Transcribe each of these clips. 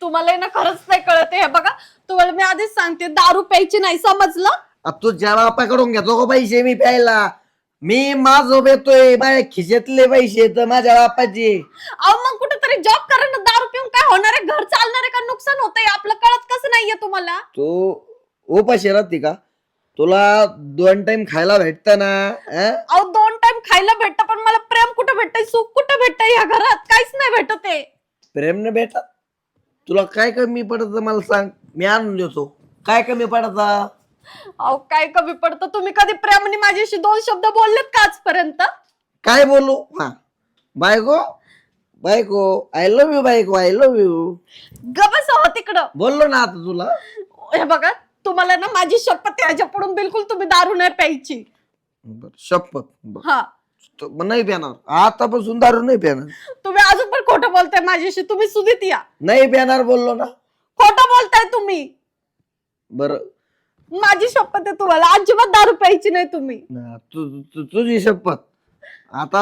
तुम्हाला ना खरंच नाही कळत हे बघा. तुम्हाला मी आधीच सांगते दारू प्यायची नाही, समजलं? तू ज्या बापाकडून घेतो का पैसे मी प्यायला? मी माझं येतोय माझ्या खिशातले पैसे तर माझ्या बापाचे. अहो मग कुठेतरी जॉब करा ना. दारू पिऊन काय होणार आहे? घर चालणार आहे का नुकसान होतंय आपलं? कळत कसं नाहीये तुम्हाला? तू उपाशी राहते का? तुला 2 टाइम खायला भेटत ना? अहो 2 टाइम खायला भेटतं, पण मला प्रेम कुठं भेटतंय, सुख कुठं भेटतंय या घरात? काहीच नाही भेटत आहे. प्रेम न भेटत? तुला काय कमी पडत मला सांग, मी आणून देतो. काय कमी पडत? अहो काय कमी पडतं? तुम्ही कधी प्रेमाने माझ्याशी 2 शब्द बोललेत का आजपर्यंत? काय बोलू? हा बायको बायको आय लव्ह यू, बायको आय लव्ह यू. गबस हो तिकडं. बोललो ना आता तुला. हे बघा, तुम्हाला ना माझी शपथ आहे, ह्याच्या पुढून बिलकुल तुम्ही दारू नाही प्यायची. शपथ. हा, नाही पिणार आतापासून, दारू नाही पिणार. तुम्ही अजून पण खोटं बोलताय माझ्याशी. तुम्ही सुधीत या. नाही पिणार बोललो ना. खोटं बोलताय तुम्ही. बर माझी शपथ आहे तुम्हाला, अजिबात दारू प्यायची नाही तुम्ही. तुझी शपथ. आता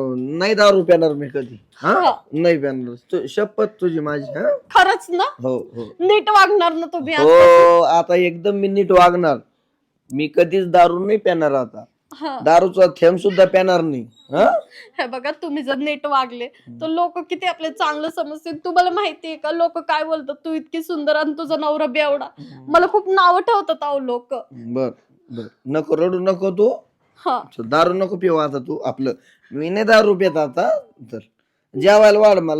नाही दारू पिणार मी कधी. हा हा. नाही पिणार. शपथ तुझी माझी. हा खरंच ना? हो हो नीट वागणार ना तुम्ही आज? हो. आता एकदम मी नीट वागणार. मी कधीच दारू नाही पिणार. आता हा. दारूचा थेंब सुद्धा पिणार नाही. हा हे बघा, तुम्ही जर नीट वागले तर लोक किती आपले चांगलं समजतील. तुम्हाला माहितीये का लोक काय बोलतात? तू इतकी सुंदर आणि तुझा नवरा बेवडा. मला खूप नाव ठेवतात अहो लोक. बर बर नको रडू नको तू. हा. दारू नको पिऊ आता तू. आपलं मी नाही दारू पित आता. तर जेवायला वाढ मला.